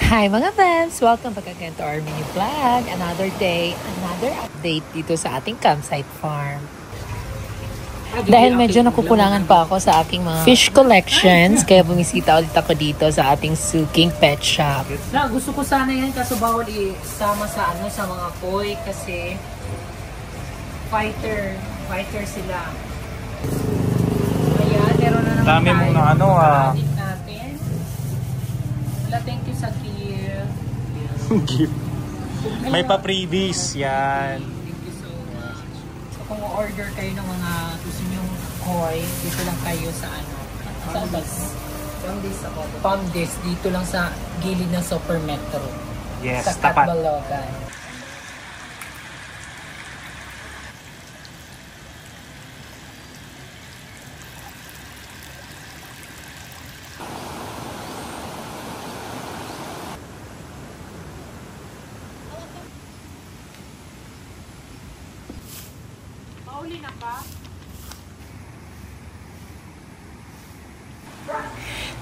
Hi mga fans! Welcome back again to our mini vlog. Another day, another update dito sa ating campsite farm. Dahil medyo nakukulangan pa ako sa aking mga fish collections, kaya bumisita ulit ako dito sa ating Suking Pet Shop. Gusto ko sana yan kaso bawal isama sa mga koi kasi fighter sila. Ayan, meron na naman dami tayo. Muna Natin. Wala, thank you sa gift. gift. May pa-previous yan. Thank you so much. So kung order kayo ng mga gusto nyong koi, dito lang kayo sa Palmdis, dito lang sa gilid ng Super Metro. Yes, sa tapat. Catbalogan. Pauli na ka?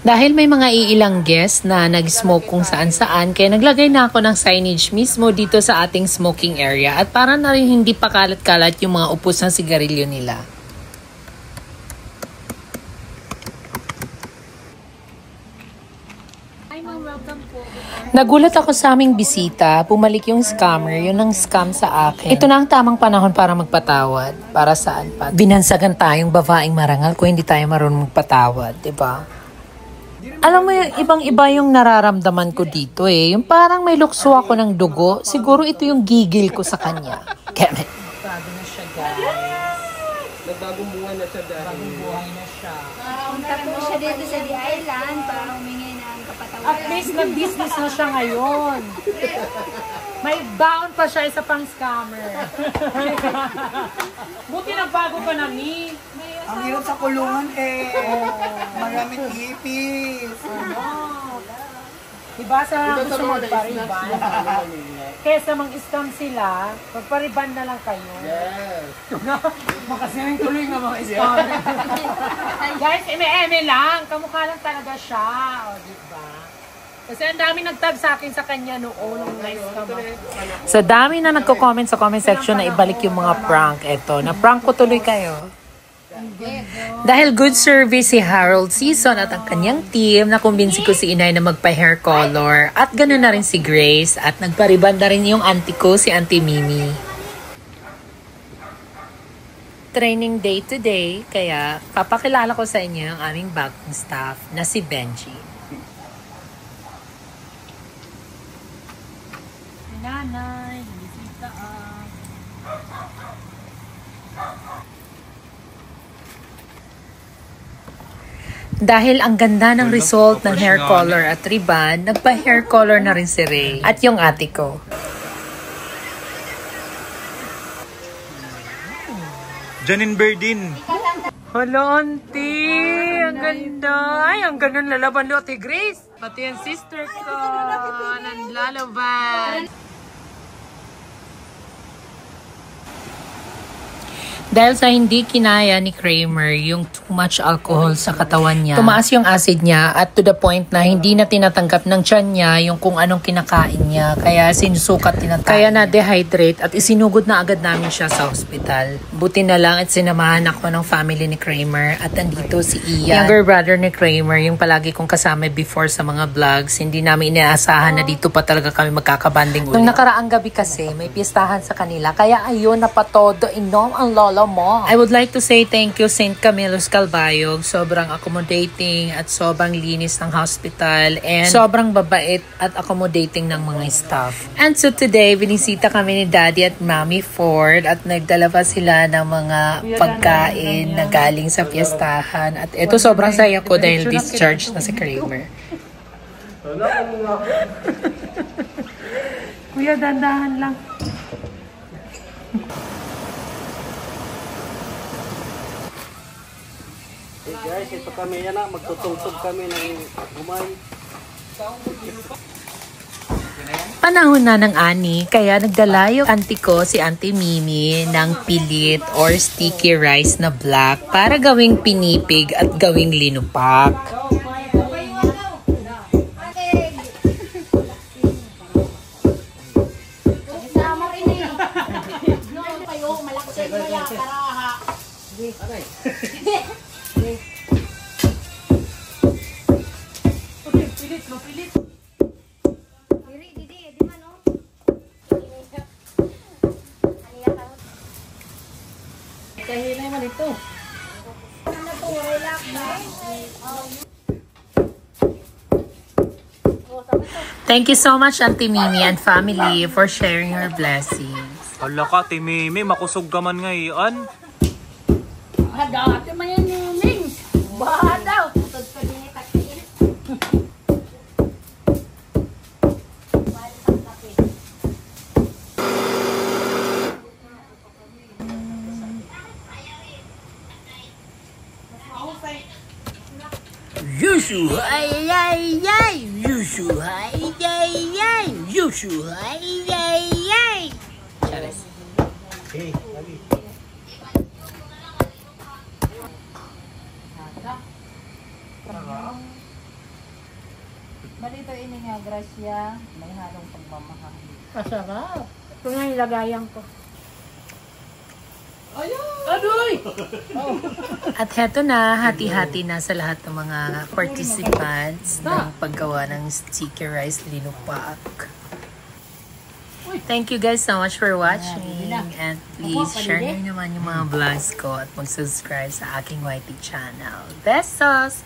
Dahil may mga iilang guests na nag-smoke kung saan-saan, kaya naglagay na ako ng signage mismo dito sa ating smoking area at para na rin hindi pa kalat-kalat yung mga upos ng sigarilyo nila. Nagulat ako sa aming bisita, bumalik yung scammer, yun ang scam sa akin. Ito na ang tamang panahon para magpatawad. Para saan pa? Binansagan tayong babaeng marangal kung hindi tayo marunong magpatawad, diba? Alam mo yung ibang-iba yung nararamdaman ko dito eh. Yung parang may lukso ako ng dugo. Siguro ito yung gigil ko sa kanya. Keme. Bago na siya, guys. Nagbagong buhay na siya dahil. Bagong buhay na siya. Punta po siya dito sa The Island para humingi ng kapatawaran. At least nag-business na siya ngayon. May baon pa siya, isa pang scammer. Buti nagbago pa na mi. Ang hirap sa kulungan eh. Maraming ipis. Diba sa gusto magpariban? Kesa mang-scam sila, magpariban na lang kayo. Yes. Makasiring tuloy nga mga scammer. Guys, eme-eme lang. Kamukha lang talaga siya. O, diba? Kasi ang dami nagtag sa akin sa kanya noon. Sa dami na nagko-comment sa comment section na ibalik yung mga prank. Eto, na-prank ko tuloy kayo. Dahil good service si Harold Season at ang kanyang team, nakumbinsi ko si Inay na magpa-hair color. At ganoon na rin si Grace. At nagpariban na rin yung auntie ko, si Auntie Mimi. Training day to day, kaya papakilala ko sa inyo ang aming bagong staff na si Benji. Nanay, bisita Dahil ang ganda ng result ng hair color at ribbon, nagpa-hair color na rin si Ray at yung ate ko. Janine Berdin. Hello, auntie! Ang ganda! Ay, ang ganda ng lalaban lo, ate Grace! Pati yung sister ko, nanlalaban! Dahil sa hindi kinaya ni Kramer yung too much alcohol sa katawan niya, tumaas yung acid niya at to the point na hindi na tinatanggap ng tiyan niya yung kung anong kinakain niya. Kaya sinusukat tinatay. Kaya na-dehydrate at isinugod na agad namin siya sa hospital. Buti na lang at sinamahan ako ng family ni Kramer at andito si Ian, younger brother ni Kramer, yung palagi kong kasama before sa mga vlogs. Hindi namin inaasahan na dito pa talaga kami magkakabanding ulit. Nung nakaraang gabi kasi, may pistahan sa kanila. Kaya ayun, napatodo inom ang lolo mo. I would like to say thank you St. Camilo's Calbayog. Sobrang accommodating at sobrang linis ng hospital and sobrang babait at accommodating ng mga staff. And so today, binisita kami ni Daddy at Mommy Ford at nagdala pa sila ng mga pagkain na galing sa fiestahan. At ito sobrang saya ko dahil discharged na si Kramer. Kuya, dandahan lang. Hey guys, ito kami yan na. Magtutungsog kami ng umay. Panahon na ng ani, kaya nagdala yung auntie ko, si Auntie Mimi, ng pilit or sticky rice na black para gawing pinipig at gawing linupak. Diri, di man, oh. Kahinay mo dito. Ano to, relax, Thank you so much, Auntie Mimi and family, for sharing your blessings. Hala ka, Timimi, makusog ka man ngayon. Dati man yan yung Ming. Baha daw. Tutod ko din itakin. Yushu, ay, ay, ay. Yushu, ay, ay, ay. Yushu, ay, ay, ay. Charis. Hey, dali. Malito ini nga, Gracia. May halong pagmamahal. Masarap. Ito nga yung lagayan ko. Adoy! At heto na, hati-hati na sa lahat ng mga participants ng paggawa ng sticky rice linupak. Thank you guys so much for watching. And please share nyo naman yung mga vlogs ko at mag-subscribe sa aking YT channel. Besos!